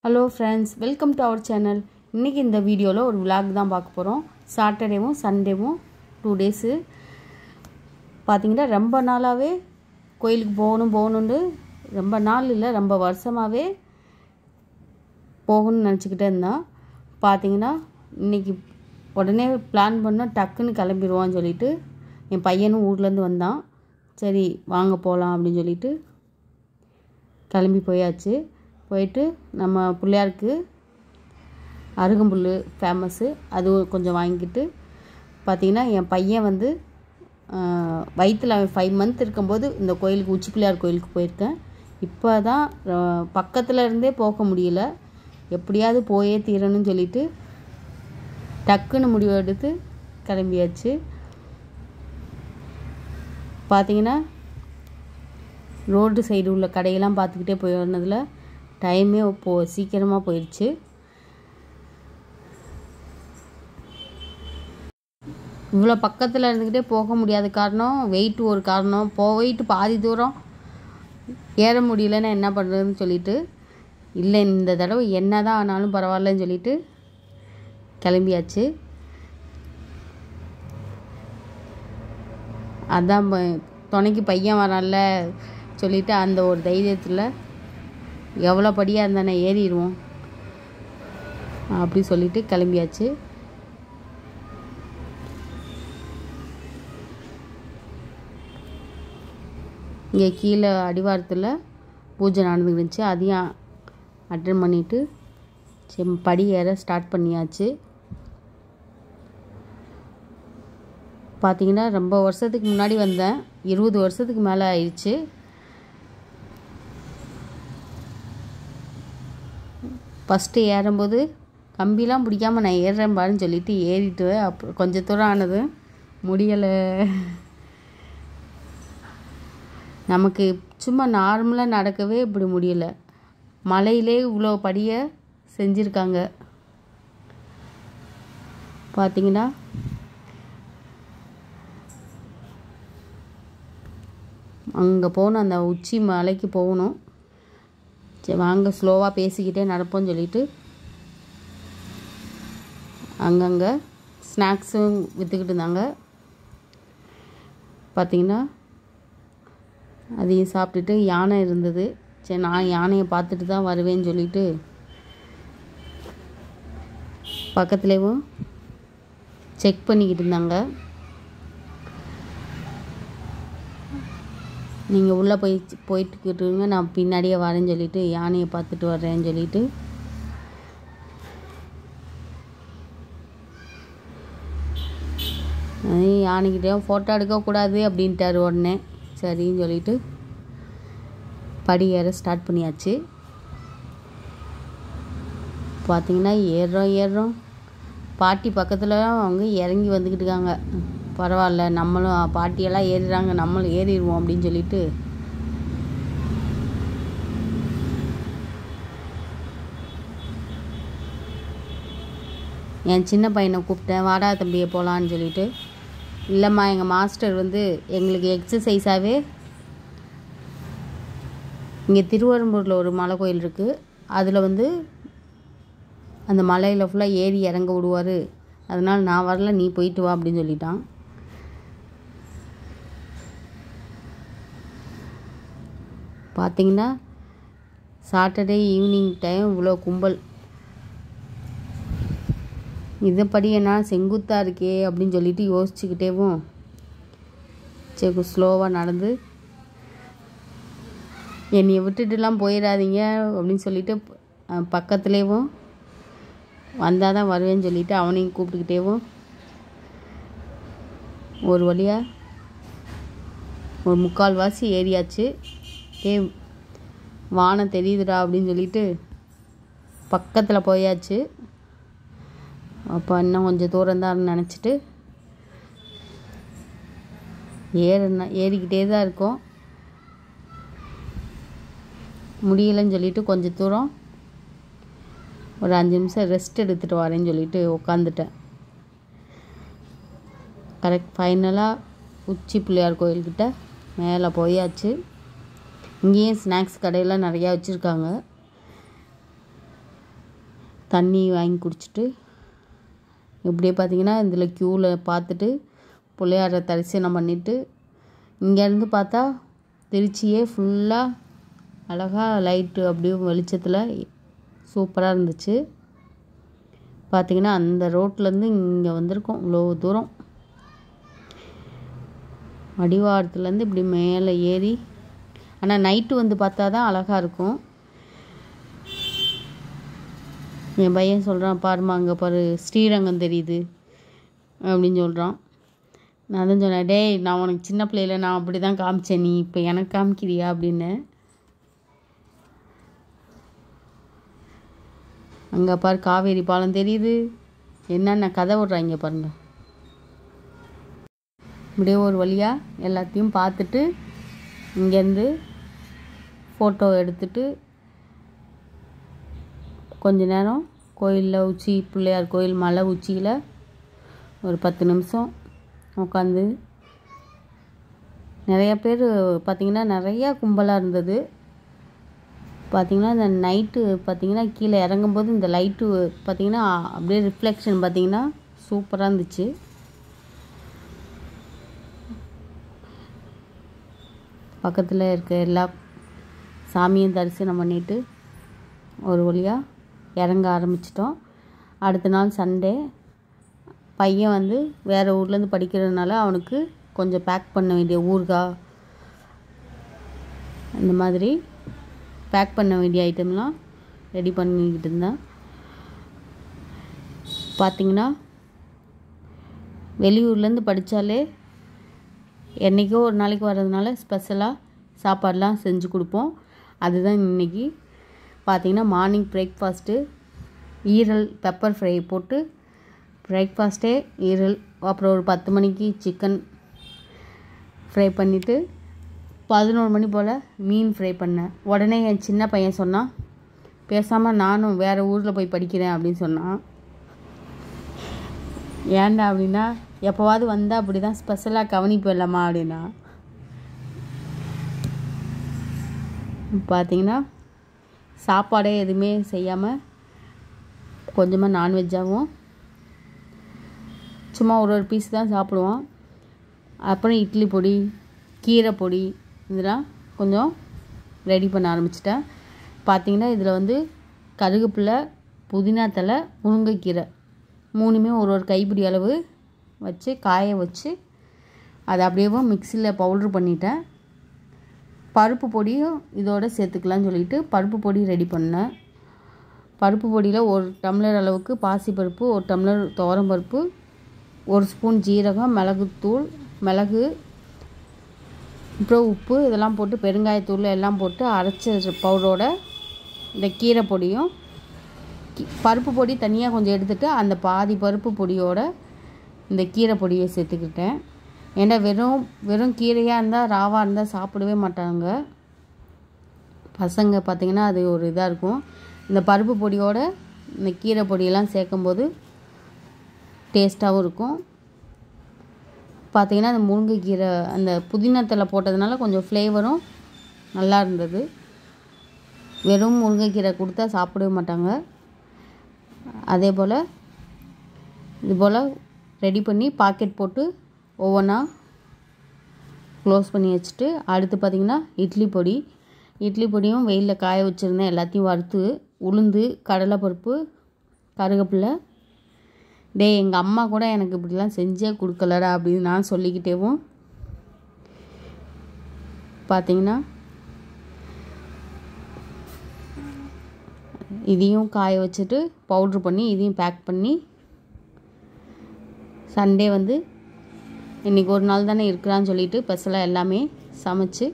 Hello friends, welcome to our channel. இன்றைக்கி இந்த வீடியோவில் ஒரு விளாக் தான் பார்க்க போகிறோம். சாட்டர்டேவும் சண்டேவும் 2 டேஸு பார்த்திங்கன்னா ரொம்ப நாளாகவே கோயிலுக்கு போகணுன்னு ரொம்ப நாள் இல்லை, ரொம்ப வருஷமாகவே போகணும்னு நினச்சிக்கிட்டே இருந்தேன். பார்த்திங்கன்னா இன்றைக்கி உடனே பிளான் பண்ணால் டக்குன்னு கிளம்பிடுவான்னு சொல்லிவிட்டு என் பையனும் ஊர்லேருந்து வந்தான். சரி வாங்க போகலாம் அப்படின்னு சொல்லிட்டு கிளம்பி போயாச்சு. போயிட்டு நம்ம பிள்ளையாருக்கு அருகம்புல் ஃபேமஸ்ஸு, அது கொஞ்சம் வாங்கிக்கிட்டு பார்த்திங்கன்னா என் பையன் வந்து வயிற்றில் 5 மந்த் இருக்கும்போது இந்த கோயிலுக்கு உச்சி பிள்ளையார் கோயிலுக்கு போயிருக்கேன். இப்போ தான் பக்கத்தில் இருந்தே போக முடியல, எப்படியாவது போயே தீரணும்னு சொல்லிட்டு டக்குன்னு முடிவு எடுத்து கிளம்பியாச்சு. பார்த்திங்கன்னா ரோடு சைடு உள்ள கடையெல்லாம் பார்த்துக்கிட்டே போயிருந்ததில் டைமே சீக்கிரமாக போயிடுச்சு. இவ்வளோ பக்கத்தில் இருந்துக்கிட்டே போக முடியாத காரணம் வெயிட் ஒரு காரணம். போயிட்டு பாதி தூரம் ஏற முடியலன்னா என்ன பண்ணுறதுன்னு சொல்லிட்டு, இல்லை இந்த தடவை என்ன தான் ஆனாலும் பரவாயில்லன்னு சொல்லிட்டு கிளம்பியாச்சு. அதான் துணைக்கு பையன் வரான்ல சொல்லிவிட்டு அந்த ஒரு தைரியத்தில் எவ்வளோ படியாக இருந்தானே ஏறிடுவோம் அப்படி சொல்லிட்டு கிளம்பியாச்சு. இங்கே கீழே அடிவாரத்தில் பூஜை நடந்துக்கிட்டு இருந்துச்சு, அதையும் அட்டன் பண்ணிவிட்டு படி ஏற ஸ்டார்ட் பண்ணியாச்சு. பார்த்திங்கன்னா ரொம்ப வருஷத்துக்கு முன்னாடி வந்தேன், 20 வருஷத்துக்கு மேலே ஆயிடுச்சு. ஃபஸ்ட்டு ஏறும்போது கம்பிலாம் பிடிக்காமல் நான் ஏறுறேன் பாருன்னு சொல்லிட்டு ஏறிட்டு அப்புறம் கொஞ்சம் தூரம் ஆனது முடியலை. நமக்கு சும்மா நார்மலாக நடக்கவே இப்படி முடியலை, மலையிலே இவ்வளோ படியை செஞ்சுருக்காங்க. பார்த்திங்கன்னா அங்கே போகணும், அந்த உச்சி மலைக்கு போகணும். சரி வாங்க ஸ்லோவாக பேசிக்கிட்டே நடப்போம்னு சொல்லிட்டு அங்கங்கே ஸ்நாக்ஸும் விற்றுக்கிட்டு இருந்தாங்க. பார்த்திங்கன்னா அதையும் சாப்பிட்டுட்டு யானை இருந்தது. சரி நான் யானையை பார்த்துட்டு தான் வருவேன்னு சொல்லிட்டு பக்கத்துலேயும் செக் பண்ணிக்கிட்டு இருந்தாங்க. நீங்கள் உள்ளே போயிட்டுக்கிட்டுருங்க, நான் பின்னாடியே வரேன்னு சொல்லிவிட்டு யானையை பார்த்துட்டு வர்றேன்னு சொல்லிவிட்டு யானைக்கிட்டே ஃபோட்டோ எடுக்கக்கூடாது அப்படின்ட்டார் உடனே. சரின்னு சொல்லிவிட்டு படி ஏற ஸ்டார்ட் பண்ணியாச்சு. பார்த்திங்கன்னா ஏறுறோம் பாட்டி பக்கத்தில் அவங்க இறங்கி வந்துக்கிட்டு இருக்காங்க. பரவாயில்ல, நம்மளும் பாட்டியெல்லாம் ஏறுறாங்க, நம்மளும் ஏறிடுவோம் அப்படின்னு சொல்லிட்டு என் சின்ன பையனை கூப்பிட்டேன், வாடா தம்பியை போகலான்னு சொல்லிட்டு. இல்லைம்மா எங்கள் மாஸ்டர் வந்து எங்களுக்கு எக்ஸசைஸாகவே இங்கே திருவெறும்பூரில் ஒரு மலை கோயில் இருக்குது, அதில் வந்து அந்த மலையில் ஃபுல்லாக ஏறி இறங்க விடுவார், அதனால் நான் வரல, நீ போயிட்டு வா அப்படின்னு சொல்லிட்டான். பார்த்திங்கன்னா சாட்டர்டே ஈவினிங் டைம் இவ்வளோ கும்பல். இதுபடி என்ன செங்குத்தாக இருக்கே அப்படின்னு சொல்லிட்டு யோசிச்சுக்கிட்டேவும் சரி ஸ்லோவாக நடந்து என்னையை விட்டுட்டுலாம் போயிடாதீங்க அப்படின்னு சொல்லிட்டு பக்கத்துலேயும் வந்தால் தான் வருவேன்னு சொல்லிவிட்டு அவனையும் கூப்பிட்டுக்கிட்டேவும் ஒரு வழியாக ஒரு 3/4 வாசி ஏறியாச்சு. வானம் தெரியுதுடா அப்படின்னு சொல்லிட்டு பக்கத்தில் போயாச்சு. அப்போ இன்னும் கொஞ்சம் தூரம் தான் நினச்சிட்டு ஏறிக்கிட்டே தான் இருக்கோம். முடியலைன்னு சொல்லிட்டு கொஞ்சம் தூரம் ஒரு 5 நிமிஷம் ரெஸ்ட் எடுத்துகிட்டு வரேன்னு சொல்லிட்டு உட்காந்துட்டேன். கரெக்ட் ஃபைனலாக உச்சி பிள்ளையார் கோயில்கிட்ட மேலே போயாச்சு. இங்கேயும் ஸ்நாக்ஸ் கடையெல்லாம் நிறையா வச்சுருக்காங்க. தண்ணி வாங்கி குடிச்சிட்டு இப்படியே பார்த்திங்கன்னா இதில் க்யூவில் பார்த்துட்டு பிள்ளையார தரிசனம் பண்ணிவிட்டு இங்கேருந்து பார்த்தா திருச்சியே ஃபுல்லாக அழகாக லைட்டு அப்படியே வெளிச்சத்தில் சூப்பராக இருந்துச்சு. பார்த்திங்கன்னா அந்த ரோட்லேருந்து இங்கே வந்திருக்கோம் இவ்வளோ தூரம். அடிவாரத்துலேருந்து இப்படி மேலே ஏறி, ஆனால் நைட்டு வந்து பார்த்தா தான் அழகாக இருக்கும். என் பையன் சொல்கிறான், பாருமா அங்கே பாரு ஸ்ரீரங்கம் தெரியுது அப்படின்னு சொல்கிறான். நான் தான் சொன்னேன், டேய் நான் உனக்கு சின்ன பிள்ளையில நான் அப்படி தான் காமிச்சேன், நீ இப்போ எனக்கு காமிக்கிறியா அப்படின்னு. அங்கே பாரு காவேரி பாலம் தெரியுது, என்னென்ன கதை விட்றாங்க பாருங்கள். இப்படியே ஒரு வழியாக எல்லாத்தையும் பார்த்துட்டு இங்கேருந்து ஃபோட்டோ எடுத்துட்டு கொஞ்ச நேரம் கோயிலில் பிள்ளையார் கோயில் மலை உச்சியில் ஒரு 10 நிமிஷம் உட்காந்து, நிறையா பேர் பார்த்திங்கன்னா நிறையா கும்பலாக இருந்தது. பார்த்திங்கன்னா இந்த நைட்டு பார்த்திங்கன்னா கீழே இறங்கும்போது இந்த லைட்டு பார்த்திங்கன்னா அப்படியே ரிஃப்ளெக்ஷன் பார்த்திங்கன்னா சூப்பராக இருந்துச்சு. பக்கத்தில் இருக்க எல்லா சாமியும் தரிசனம் பண்ணிவிட்டு ஒரு வழியாக இறங்க ஆரம்பிச்சிட்டோம். அடுத்த நாள் சண்டே. பையன் வந்து வேறு ஊர்லேருந்து படிக்கிறதுனால அவனுக்கு கொஞ்சம் பேக் பண்ண வேண்டிய ஊறுகாய் இந்த மாதிரி பேக் பண்ண வேண்டிய ஐட்டம்லாம் ரெடி பண்ணிக்கிட்டு இருந்தேன். பார்த்திங்கன்னா வெளியூர்லேருந்து படித்தாலே என்றைக்கோ ஒரு நாளைக்கு வர்றதுனால ஸ்பெஷலாக சாப்பாடெலாம் செஞ்சு கொடுப்போம். அதுதான் இன்றைக்கி. பார்த்திங்கன்னா மார்னிங் பிரேக்ஃபாஸ்ட்டு ஈரல் பெப்பர் ஃப்ரை போட்டு பிரேக்ஃபாஸ்ட்டே ஈரல், அப்புறம் ஒரு 10 மணிக்கு சிக்கன் ஃப்ரை பண்ணிவிட்டு 11 மணி போல் மீன் ஃப்ரை பண்ணேன். உடனே என் சின்ன பையன் சொன்னான், பேசாமல் நானும் வேறு ஊரில் போய் படிக்கிறேன் அப்படின்னு சொன்னான். ஏன்டா அப்படின்னா, எப்போவாது வந்தால் அப்படி தான் ஸ்பெஷலாக கவனிப்பில்லம்மா அப்படின்னா. பார்த்திங்கன்னா சாப்பாடே எதுவுமே செய்யாமல் கொஞ்சமாக நான்வெஜ்ஜாகவும் சும்மா ஒரு பீஸ் தான் சாப்பிடுவோம். அப்புறம் இட்லி பொடி, கீரை பொடி இதெல்லாம் கொஞ்சம் ரெடி பண்ண ஆரம்பிச்சிட்டேன். பார்த்திங்கன்னா இதில் வந்து கருவேப்பிலை, புதினா தழை, முருங்கைக்கீரை 3மே ஒரு கைப்பிடி அளவு வச்சு காய வச்சு அதை அப்படியே மிக்சியில் பவுட்ரு பண்ணிட்டேன். பருப்பு பொடியும் இதோடு சேர்த்துக்கலான்னு சொல்லிட்டு பருப்பு பொடி ரெடி பண்ணேன். பருப்பு பொடியில் 1 டம்ளர் அளவுக்கு பாசிப்பருப்பு, 1 டம்ளர் துவரம்பருப்பு, 1 ஸ்பூன் ஜீரகம், மிளகுத்தூள், மிளகு, அப்புறம் உப்பு இதெல்லாம் போட்டு பெருங்காயத்தூள் எல்லாம் போட்டு அரைச்ச பவுடரோட இந்த கீரை பொடியும் பருப்பு பொடி தனியாக கொஞ்சம் எடுத்துகிட்டு அந்த பாதி பருப்பு பொடியோட இந்த கீரை பொடியை சேர்த்துக்கிட்டேன். ஏன்னா வெறும் கீரையாக இருந்தால் ராவாக இருந்தால் சாப்பிடவே மாட்டாங்க பசங்க. பார்த்திங்கன்னா அது ஒரு இதாக இருக்கும். இந்த பருப்பு பொடியோட இந்த கீரை பொடியெல்லாம் சேர்க்கும்போது டேஸ்ட்டாகவும் இருக்கும். பார்த்திங்கன்னா அந்த முருங்கைக்கீரை அந்த புதினத்தலை போட்டதுனால கொஞ்சம் ஃப்ளேவரும் நல்லா இருந்தது. வெறும் முருங்கைக்கீரை கொடுத்தா சாப்பிடவே மாட்டாங்க. அதே போல் இது போல் ரெடி பண்ணி பாக்கெட் போட்டு ஒவ்வொன்றா க்ளோஸ் பண்ணி வச்சுட்டு, அடுத்து பார்த்திங்கன்னா இட்லி பொடியும் வெயிலில் காய வச்சுருந்தேன். எல்லாத்தையும் வறுத்து உளுந்து, கடலைப்பருப்பு, கருவேப்பிலை. டேய் எங்கள் அம்மா கூட எனக்கு இப்படிலாம் செஞ்சே கொடுக்கலடா அப்படின்னு நான் சொல்லிக்கிட்டேவும் பார்த்திங்கன்னா இதையும் காய வச்சுட்டு பவுட்ரு பண்ணி இதையும் பேக் பண்ணி சண்டே வந்து இன்றைக்கி ஒரு நாள் தானே இருக்கிறான்னு சொல்லிட்டு ஸ்பெஷலாக எல்லாமே சமைச்சு,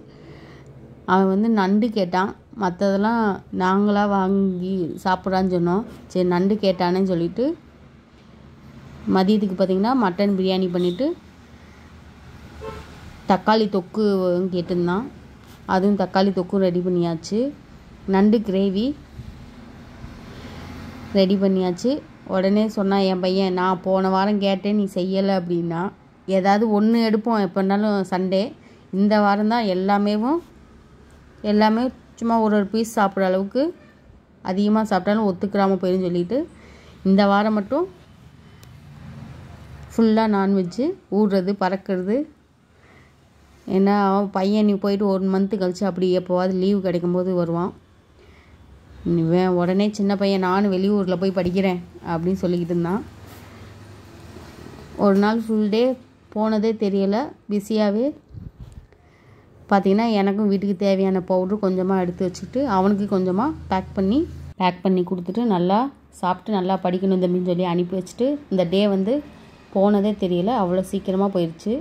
அவன் வந்து நண்டு கேட்டான். மற்றதெல்லாம் நாங்களாக வாங்கி சாப்பிட்றான்னு சொன்னோம். சரி நண்டு கேட்டானேன்னு சொல்லிட்டு மதியத்துக்கு பார்த்திங்கன்னா மட்டன் பிரியாணி பண்ணிவிட்டு தக்காளி தொக்கு கேட்டிருந்தான். அதுவும் தக்காளி தொக்கும் ரெடி பண்ணியாச்சு. நண்டு கிரேவி ரெடி பண்ணியாச்சு. உடனே சொன்னான் என் பையன், நான் போன வாரம் கேட்டேன் நீ செய்யலை அப்படின்னா. ஏதாவது ஒன்று எடுப்போம் எப்போனாலும் சண்டே. இந்த வாரம் தான் எல்லாமே சும்மா ஒரு பீஸ் சாப்பிட்ற அளவுக்கு அதிகமாக சாப்பிட்டாலும் ஒத்துக்கிறாமல் போயிடும் சொல்லிட்டு இந்த வாரம் மட்டும் ஃபுல்லாக நான்வெஜ்ஜு, ஊடுறது பறக்கிறது. ஏன்னா அவன் பையன் நீ போயிட்டு 1 மந்த்து கழிச்சு அப்படி எப்போவாது லீவு கிடைக்கும்போது வருவான். இவன் உடனே சின்ன பையன் நானும் வெளியூரில் போய் படிக்கிறேன் அப்படின்னு சொல்லிக்கிட்டு இருந்தான். ஒரு நாள் ஃபுல் டே போனதே தெரியலை, பிஸியாகவே. பார்த்திங்கன்னா எனக்கும் வீட்டுக்கு தேவையான பவுட்ரு கொஞ்சமாக எடுத்து வச்சுக்கிட்டு அவனுக்கு கொஞ்சமாக பேக் பண்ணி கொடுத்துட்டு நல்லா சாப்பிட்டு நல்லா படிக்கணும் தம்பின்னு சொல்லி அனுப்பி வச்சுட்டு இந்த டே வந்து போனதே தெரியல, அவ்வளோ சீக்கிரமாக போயிடுச்சு.